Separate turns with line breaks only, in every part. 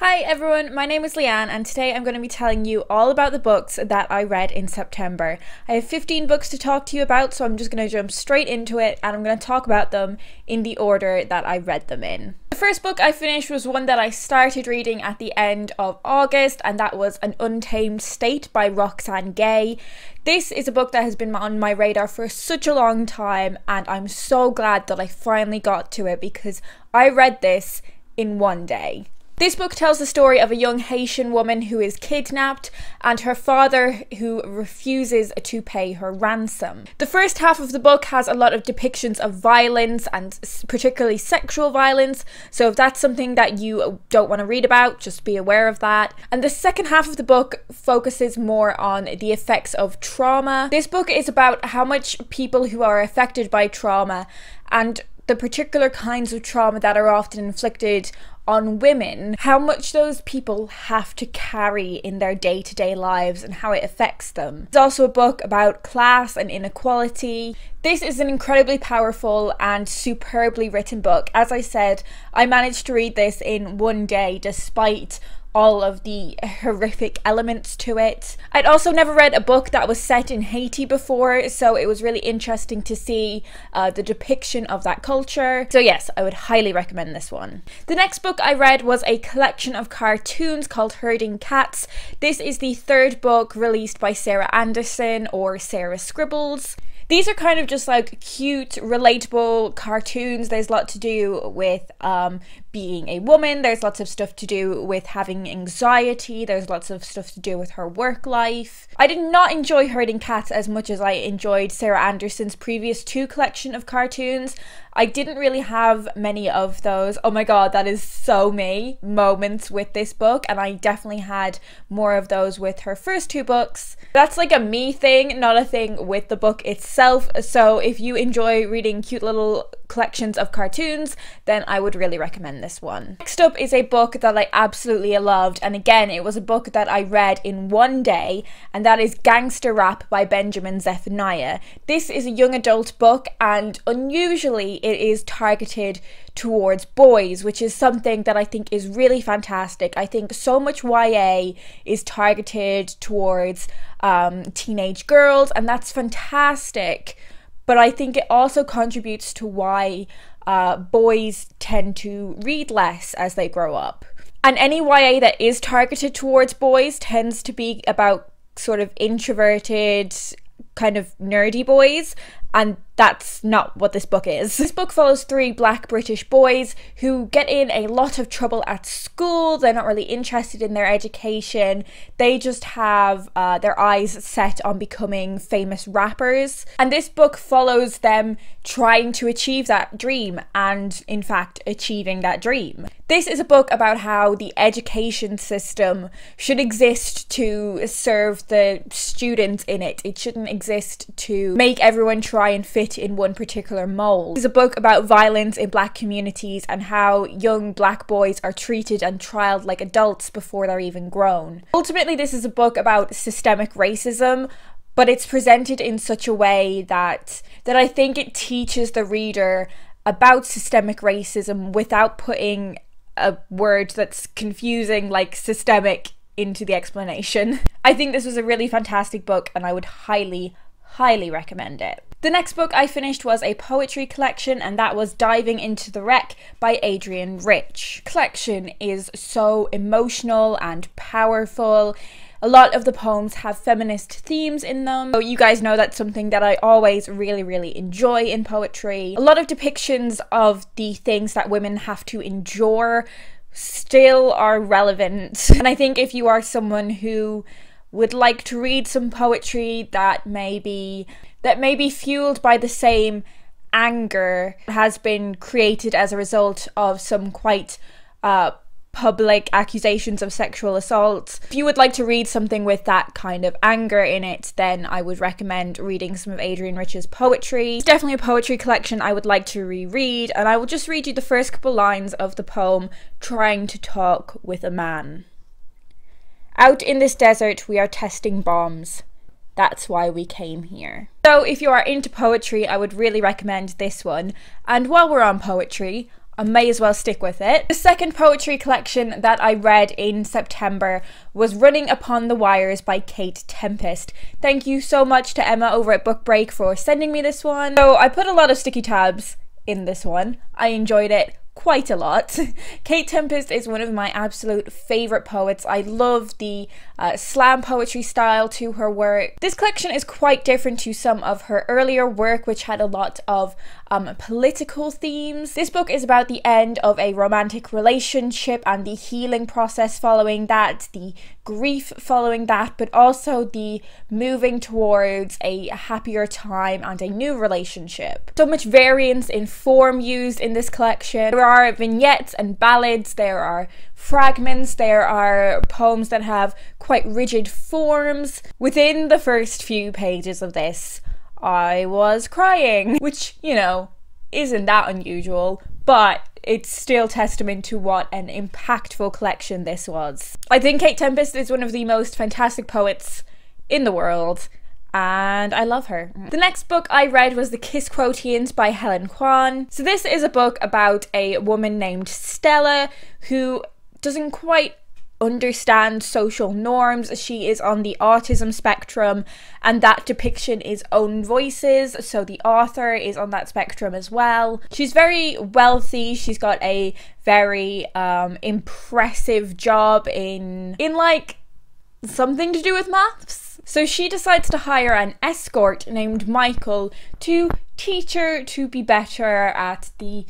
Hi everyone, my name is Leanne and today I'm going to be telling you all about the books that I read in September. I have 15 books to talk to you about, so I'm just going to jump straight into it and I'm going to talk about them in the order that I read them in. The first book I finished was one that I started reading at the end of August, and that was An Untamed State by Roxane Gay. This is a book that has been on my radar for such a long time and I'm so glad that I finally got to it because I read this in one day. This book tells the story of a young Haitian woman who is kidnapped and her father who refuses to pay her ransom. The first half of the book has a lot of depictions of violence and particularly sexual violence, so if that's something that you don't want to read about, just be aware of that. And the second half of the book focuses more on the effects of trauma. This book is about how much people who are affected by trauma and the particular kinds of trauma that are often inflicted on women, how much those people have to carry in their day-to-day lives and how it affects them. It's also a book about class and inequality. This is an incredibly powerful and superbly written book. As I said, I managed to read this in one day despite all of the horrific elements to it. I'd also never read a book that was set in Haiti before, so it was really interesting to see the depiction of that culture. So yes, I would highly recommend this one. The next book I read was a collection of cartoons called Herding Cats. This is the third book released by Sarah Anderson, or Sarah Scribbles. These are kind of just like cute, relatable cartoons. There's a lot to do with being a woman. There's lots of stuff to do with having anxiety. There's lots of stuff to do with her work life. I did not enjoy Herding Cats as much as I enjoyed Sarah Anderson's previous two collection of cartoons. I didn't really have many of those, oh my god, that is so me, moments with this book, and I definitely had more of those with her first two books. That's like a me thing, not a thing with the book itself, so if you enjoy reading cute little collections of cartoons, then I would really recommend this one. Next up is a book that I absolutely loved, and again, it was a book that I read in one day, and that is Gangster Rap by Benjamin Zephaniah. This is a young adult book, and unusually it is targeted towards boys, which is something that I think is really fantastic. I think so much YA is targeted towards teenage girls, and that's fantastic. But I think it also contributes to why boys tend to read less as they grow up. And any YA that is targeted towards boys tends to be about sort of introverted, kind of nerdy boys, and that's not what this book is. This book follows three black British boys who get in a lot of trouble at school. They're not really interested in their education. They just have their eyes set on becoming famous rappers. And this book follows them trying to achieve that dream and, in fact, achieving that dream. This is a book about how the education system should exist to serve the students in it. It shouldn't exist to make everyone try and fit in one particular mold. It's a book about violence in black communities and how young black boys are treated and trialed like adults before they're even grown. Ultimately, this is a book about systemic racism, but it's presented in such a way that I think it teaches the reader about systemic racism without putting a word that's confusing like systemic into the explanation. I think this was a really fantastic book and I would highly recommend it. The next book I finished was a poetry collection, and that was Diving into the Wreck by Adrienne Rich. The collection is so emotional and powerful. A lot of the poems have feminist themes in them. So you guys know that's something that I always really enjoy in poetry. A lot of depictions of the things that women have to endure still are relevant. And I think if you are someone who would like to read some poetry that may be fueled by the same anger that has been created as a result of some quite public accusations of sexual assault. If you would like to read something with that kind of anger in it, then I would recommend reading some of Adrienne Rich's poetry. It's definitely a poetry collection I would like to reread, and I will just read you the first couple lines of the poem Trying to Talk with a Man. Out in this desert we are testing bombs. That's why we came here. So if you are into poetry, I would really recommend this one. And while we're on poetry, I may as well stick with it. The second poetry collection that I read in September was Running Upon the Wires by Kate Tempest. Thank you so much to Emma over at Book Break for sending me this one. So I put a lot of sticky tabs in this one. I enjoyed it quite a lot. Kate Tempest is one of my absolute favourite poets. I love the slam poetry style to her work. This collection is quite different to some of her earlier work, which had a lot of political themes. This book is about the end of a romantic relationship and the healing process following that, the grief following that, but also the moving towards a happier time and a new relationship. So much variance in form used in this collection. There are vignettes and ballads, there are fragments, there are poems that have quite rigid forms. Within the first few pages of this, I was crying, which, you know, isn't that unusual, but it's still testament to what an impactful collection this was. I think Kate Tempest is one of the most fantastic poets in the world, and I love her. The next book I read was The Kiss Quotients by Helen Kwan. So this is a book about a woman named Stella who doesn't quite understand social norms. She is on the autism spectrum, and that depiction is Own Voices, so the author is on that spectrum as well. She's very wealthy. She's got a very impressive job in like something to do with maths. So she decides to hire an escort named Michael to teach her to be better at the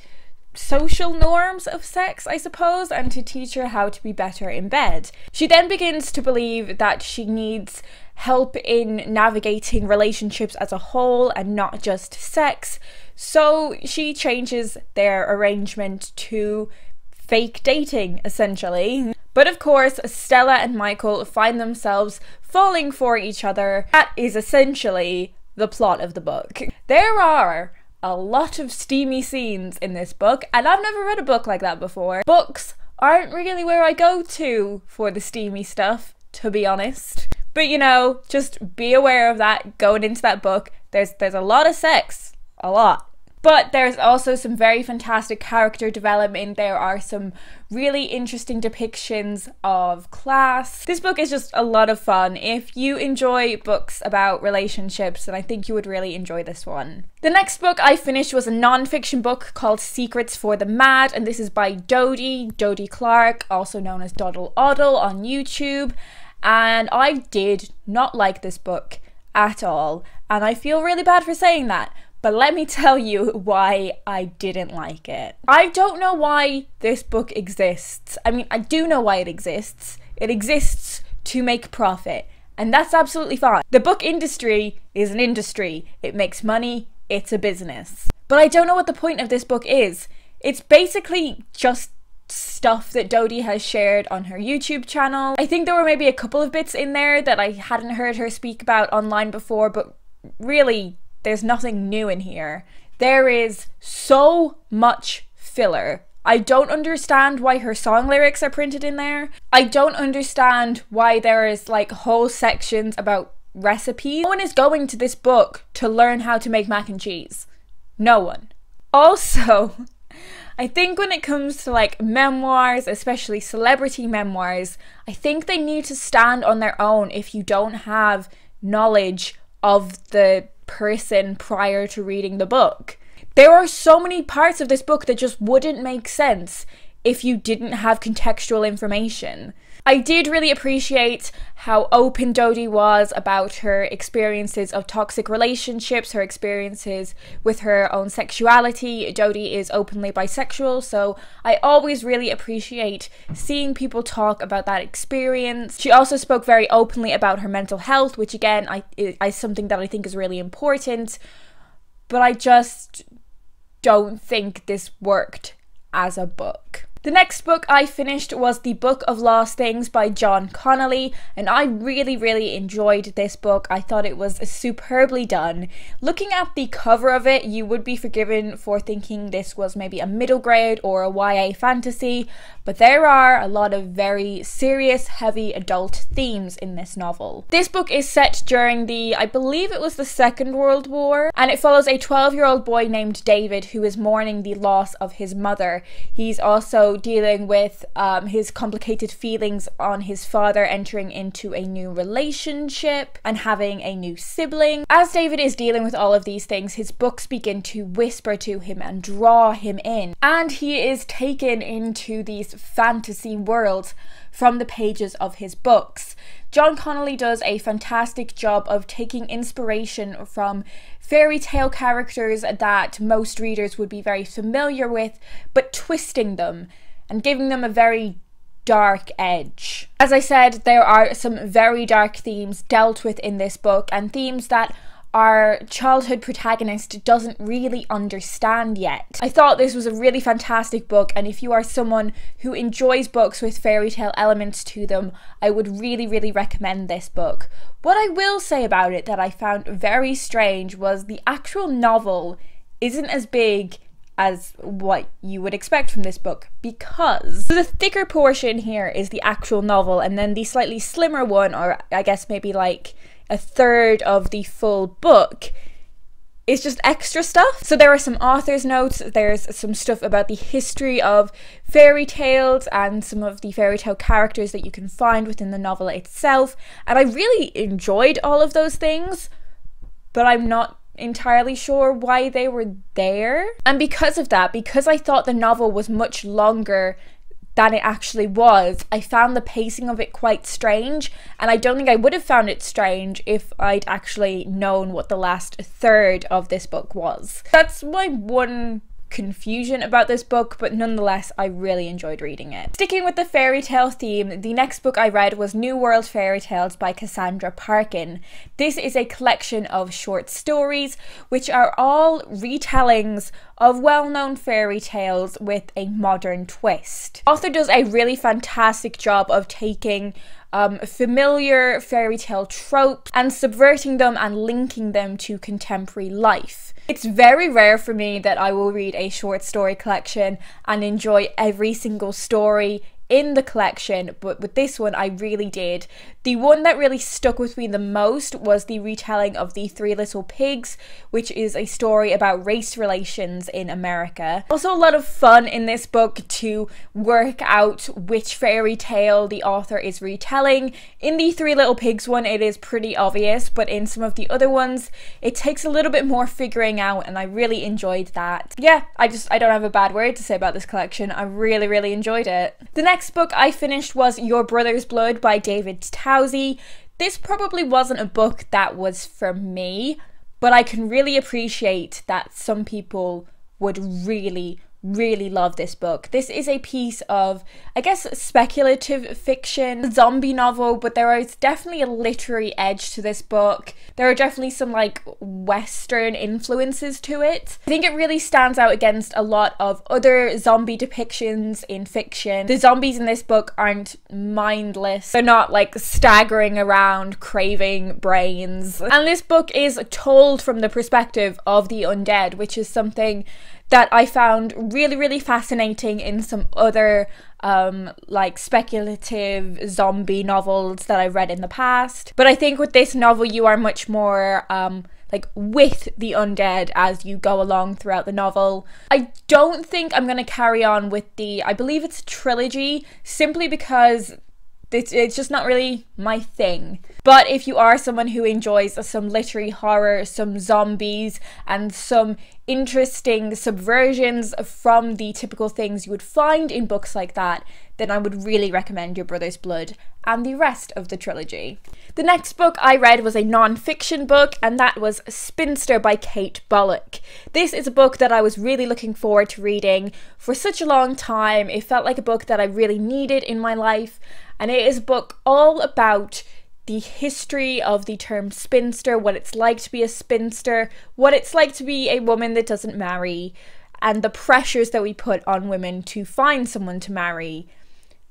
social norms of sex, I suppose, and to teach her how to be better in bed. She then begins to believe that she needs help in navigating relationships as a whole and not just sex, so she changes their arrangement to fake dating, essentially. But of course, Stella and Michael find themselves falling for each other. That is essentially the plot of the book. There are a lot of steamy scenes in this book, and I've never read a book like that before. Books aren't really where I go to for the steamy stuff, to be honest. But you know, just be aware of that going into that book. There's a lot of sex, a lot. But there's also some very fantastic character development. There are some really interesting depictions of class. This book is just a lot of fun. If you enjoy books about relationships, then I think you would really enjoy this one. The next book I finished was a non-fiction book called Secrets for the Mad, and this is by Dodie Clark, also known as Doddle Oddle on YouTube. And I did not like this book at all, and I feel really bad for saying that. But let me tell you why I didn't like it. I don't know why this book exists. I mean, I do know why it exists. It exists to make profit, and that's absolutely fine. The book industry is an industry. It makes money. It's a business. But I don't know what the point of this book is. It's basically just stuff that Dodie has shared on her YouTube channel. I think there were maybe a couple of bits in there that I hadn't heard her speak about online before, but really, there's nothing new in here. There is so much filler. I don't understand why her song lyrics are printed in there. I don't understand why there is like whole sections about recipes. No one is going to this book to learn how to make mac and cheese. No one. Also, I think when it comes to like memoirs, especially celebrity memoirs, I think they need to stand on their own if you don't have knowledge of the person prior to reading the book. There are so many parts of this book that just wouldn't make sense if you didn't have contextual information. I did really appreciate how open Dodie was about her experiences of toxic relationships, her experiences with her own sexuality. Dodie is openly bisexual, so I always really appreciate seeing people talk about that experience. She also spoke very openly about her mental health, which again is something that I think is really important, but I just don't think this worked as a book. The next book I finished was The Book of Lost Things by John Connolly, and I really enjoyed this book. I thought it was superbly done. Looking at the cover of it, you would be forgiven for thinking this was maybe a middle grade or a YA fantasy, but there are a lot of very serious, heavy adult themes in this novel. This book is set during I believe it was the Second World War, and it follows a 12-year-old boy named David who is mourning the loss of his mother. He's also dealing with his complicated feelings on his father entering into a new relationship and having a new sibling. As David is dealing with all of these things, his books begin to whisper to him and draw him in, and he is taken into these fantasy worlds from the pages of his books. John Connolly does a fantastic job of taking inspiration from fairy tale characters that most readers would be very familiar with, but twisting them and giving them a very dark edge. As I said, there are some very dark themes dealt with in this book, and themes that our childhood protagonist doesn't really understand yet. I thought this was a really fantastic book, and if you are someone who enjoys books with fairy tale elements to them, I would really recommend this book. What I will say about it that I found very strange was the actual novel isn't as big as what you would expect from this book, because the thicker portion here is the actual novel, and then the slightly slimmer one, or I guess maybe like a third of the full book, is just extra stuff. So there are some author's notes, there's some stuff about the history of fairy tales and some of the fairy tale characters that you can find within the novel itself, and I really enjoyed all of those things, but I'm not entirely sure why they were there. And because of that, because I thought the novel was much longer than it actually was, I found the pacing of it quite strange, and I don't think I would have found it strange if I'd actually known what the last third of this book was. That's my one confusion about this book, but nonetheless I really enjoyed reading it. Sticking with the fairy tale theme, the next book I read was New World Fairy Tales by Cassandra Parkin. This is a collection of short stories which are all retellings of well-known fairy tales with a modern twist. The author does a really fantastic job of taking familiar fairy tale tropes and subverting them and linking them to contemporary life. It's very rare for me that I will read a short story collection and enjoy every single story in the collection, but with this one I really did. The one that really stuck with me the most was the retelling of The Three Little Pigs, which is a story about race relations in America. Also a lot of fun in this book to work out which fairy tale the author is retelling. In the Three Little Pigs one it is pretty obvious, but in some of the other ones it takes a little bit more figuring out, and I really enjoyed that. Yeah, I don't have a bad word to say about this collection. I really enjoyed it. The next book I finished was Your Brother's Blood by David Towsey. This probably wasn't a book that was for me, but I can really appreciate that some people would really love this book. This is a piece of, I guess, speculative fiction, zombie novel, but there is definitely a literary edge to this book. There are definitely some like Western influences to it. I think it really stands out against a lot of other zombie depictions in fiction. The zombies in this book aren't mindless. They're not like staggering around craving brains. And this book is told from the perspective of the undead, which is something that I found really fascinating in some other like speculative zombie novels that I've read in the past. But I think with this novel you are much more like with the undead as you go along throughout the novel. I don't think I'm going to carry on with I believe it's a trilogy, simply because it's just not really my thing. But if you are someone who enjoys some literary horror, some zombies, and some interesting subversions from the typical things you would find in books like that, then I would really recommend Your Brother's Blood and the rest of the trilogy. The next book I read was a non-fiction book, and that was Spinster by Kate Bullock. This is a book that I was really looking forward to reading for such a long time. It felt like a book that I really needed in my life, and it is a book all about the history of the term spinster, what it's like to be a spinster, what it's like to be a woman that doesn't marry, and the pressures that we put on women to find someone to marry.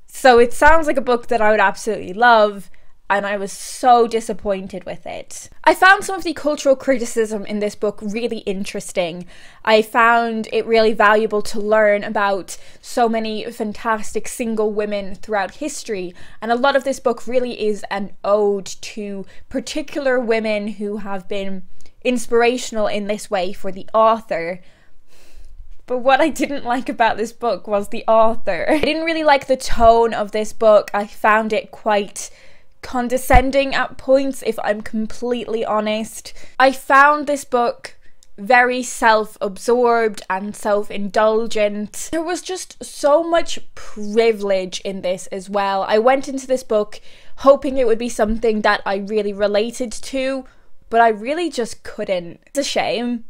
So it sounds like a book that I would absolutely love, and I was so disappointed with it. I found some of the cultural criticism in this book really interesting. I found it really valuable to learn about so many fantastic single women throughout history, and a lot of this book really is an ode to particular women who have been inspirational in this way for the author. But what I didn't like about this book was the author. I didn't really like the tone of this book. I found it quite condescending at points, if I'm completely honest. I found this book very self-absorbed and self-indulgent. There was just so much privilege in this as well. I went into this book hoping it would be something that I really related to, but I really just couldn't. It's a shame.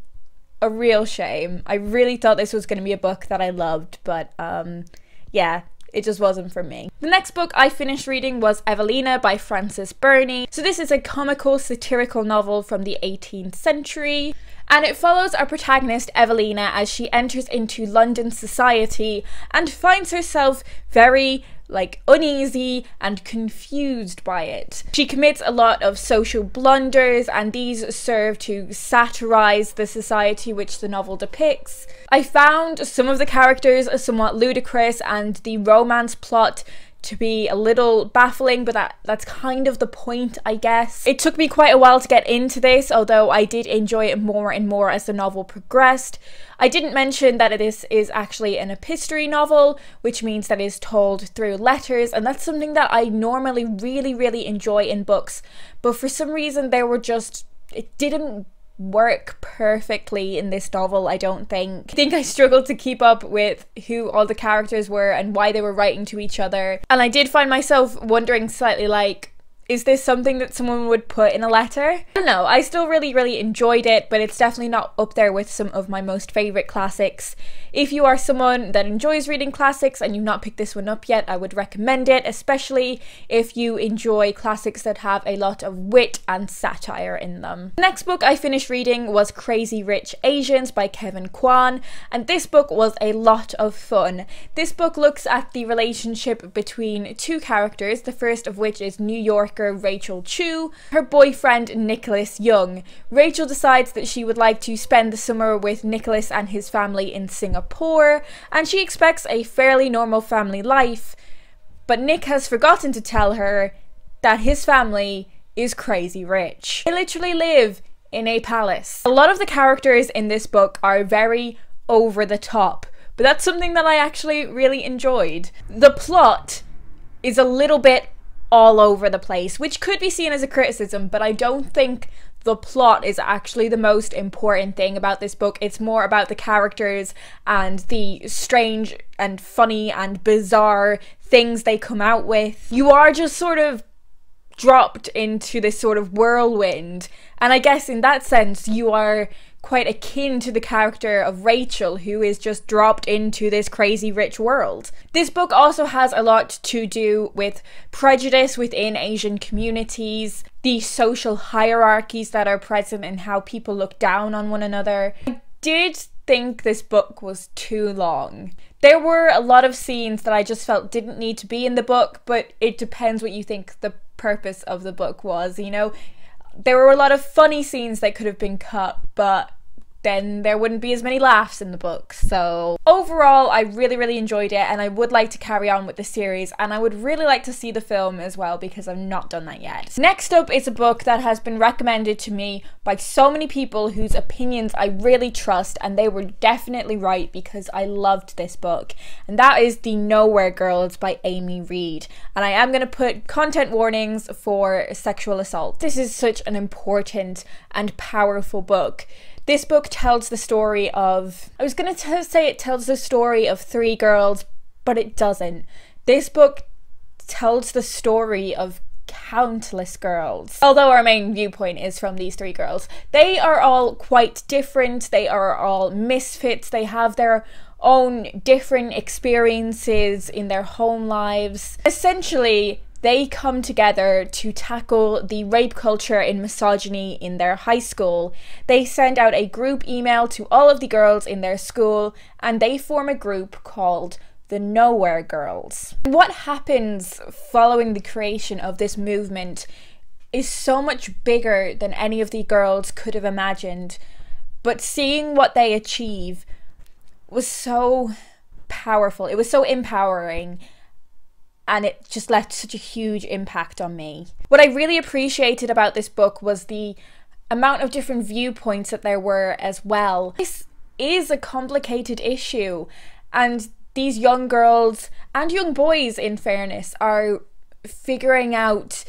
A real shame. I really thought this was going to be a book that I loved, but yeah, it just wasn't for me. The next book I finished reading was Evelina by Frances Burney. So this is a comical satirical novel from the 18th century, and it follows our protagonist Evelina as she enters into London society and finds herself very uneasy and confused by it. She commits a lot of social blunders, and these serve to satirize the society which the novel depicts. I found some of the characters somewhat ludicrous and the romance plot to be a little baffling, but that's kind of the point, I guess. It took me quite a while to get into this, although I did enjoy it more and more as the novel progressed. I didn't mention that this is actually an epistolary novel, which means that it is told through letters, and that's something that I normally really enjoy in books, but for some reason it didn't work perfectly in this novel, I don't think. I think I struggled to keep up with who all the characters were and why they were writing to each other, and I did find myself wondering slightly is this something that someone would put in a letter? I don't know, I still really enjoyed it, but it's definitely not up there with some of my most favourite classics. If you are someone that enjoys reading classics and you've not picked this one up yet, I would recommend it, especially if you enjoy classics that have a lot of wit and satire in them. The next book I finished reading was Crazy Rich Asians by Kevin Kwan, and this book was a lot of fun. This book looks at the relationship between two characters, the first of which is New Yorker Rachel Chu, her boyfriend Nicholas Young. Rachel decides that she would like to spend the summer with Nicholas and his family in Singapore, and she expects a fairly normal family life, but Nick has forgotten to tell her that his family is crazy rich. They literally live in a palace. A lot of the characters in this book are very over the top, but that's something that I actually really enjoyed. The plot is a little bit all over the place, which could be seen as a criticism, but I don't think the plot is actually the most important thing about this book. It's more about the characters and the strange and funny and bizarre things they come out with. You are just sort of dropped into this sort of whirlwind, and I guess in that sense you are quite akin to the character of Rachel, who is just dropped into this crazy rich world. This book also has a lot to do with prejudice within Asian communities, the social hierarchies that are present and how people look down on one another. I did think this book was too long. There were a lot of scenes that I just felt didn't need to be in the book, but it depends what you think the purpose of the book was, you know? There were a lot of funny scenes that could have been cut, but then there wouldn't be as many laughs in the book. So overall, I really enjoyed it, and I would like to carry on with the series, and I would really like to see the film as well, because I've not done that yet. Next up is a book that has been recommended to me by so many people whose opinions I really trust, and they were definitely right because I loved this book, and that is The Nowhere Girls by Amy Reed. And I am going to put content warnings for sexual assault. This is such an important and powerful book. This book tells the story of, I was going to say it tells the story of three girls, but it doesn't. This book tells the story of countless girls. Although our main viewpoint is from these three girls. They are all quite different, they are all misfits, they have their own different experiences in their home lives. Essentially, they come together to tackle the rape culture and misogyny in their high school. They send out a group email to all of the girls in their school, and they form a group called the Nowhere Girls. What happens following the creation of this movement is so much bigger than any of the girls could have imagined, but seeing what they achieve was so powerful. It was so empowering, and it just left such a huge impact on me. What I really appreciated about this book was the amount of different viewpoints that there were as well. This is a complicated issue, and these young girls and young boys, in fairness, are figuring out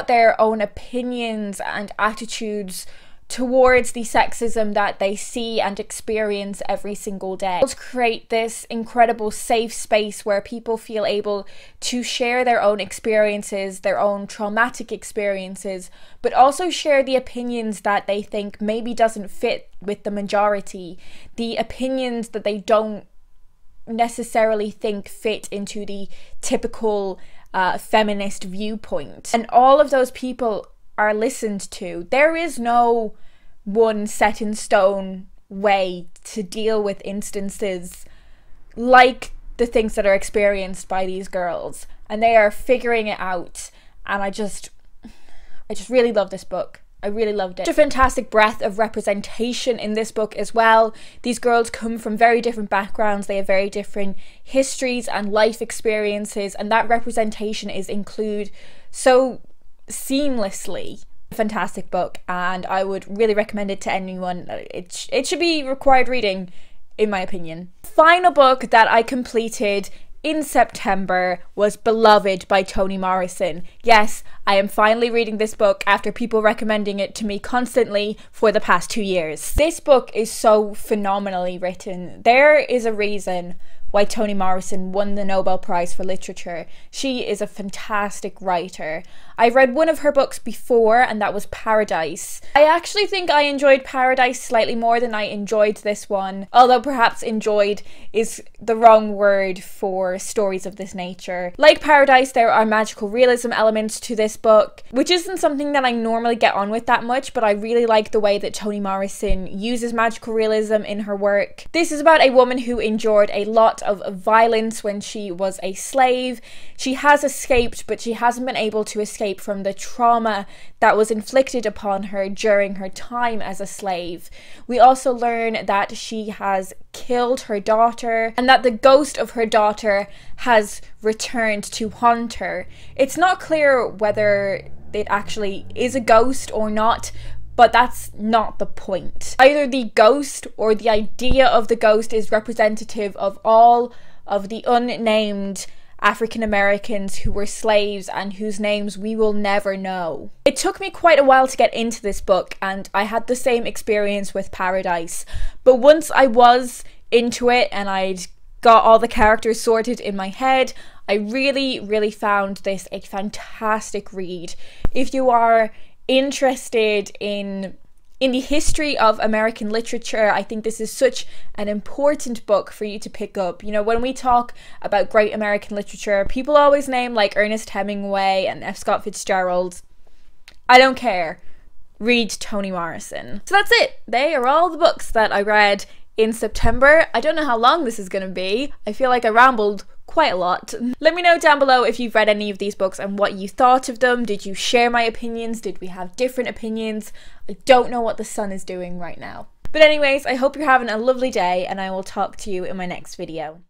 their own opinions and attitudes towards the sexism that they see and experience every single day. Let's create this incredible safe space where people feel able to share their own experiences, their own traumatic experiences, but also share the opinions that they think maybe doesn't fit with the majority, the opinions that they don't necessarily think fit into the typical feminist viewpoint. And all of those people are listened to. There is no one set in stone way to deal with instances like the things that are experienced by these girls, and they are figuring it out. And I just really love this book. I really loved it. Such a fantastic breadth of representation in this book as well. These girls come from very different backgrounds, they have very different histories and life experiences, and that representation is included so seamlessly. Fantastic book, and I would really recommend it to anyone. It should be required reading, in my opinion. Final book that I completed in September was Beloved by Toni Morrison. Yes, I am finally reading this book after people recommending it to me constantly for the past 2 years. This book is so phenomenally written. There is a reason why Toni Morrison won the Nobel Prize for Literature. She is a fantastic writer. I read one of her books before, and that was Paradise. I actually think I enjoyed Paradise slightly more than I enjoyed this one, although perhaps enjoyed is the wrong word for stories of this nature. Like Paradise, there are magical realism elements to this book, which isn't something that I normally get on with that much, but I really like the way that Toni Morrison uses magical realism in her work. This is about a woman who endured a lot of violence when she was a slave. She has escaped, but she hasn't been able to escape from the trauma that was inflicted upon her during her time as a slave. We also learn that she has killed her daughter, and that the ghost of her daughter has returned to haunt her. It's not clear whether it actually is a ghost or not, but that's not the point. Either the ghost or the idea of the ghost is representative of all of the unnamed African Americans who were slaves and whose names we will never know. It took me quite a while to get into this book, and I had the same experience with Paradise. But once I was into it and I'd got all the characters sorted in my head, I really found this a fantastic read. If you are interested in the history of American literature, I think this is such an important book for you to pick up. You know, when we talk about great American literature, people always name like Ernest Hemingway and F. Scott Fitzgerald. I don't care. Read Toni Morrison. So that's it. They are all the books that I read in September. I don't know how long this is going to be. I feel like I rambled quite a lot. Let me know down below if you've read any of these books and what you thought of them. Did you share my opinions? Did we have different opinions? I don't know what the sun is doing right now. But anyways, I hope you're having a lovely day, and I will talk to you in my next video.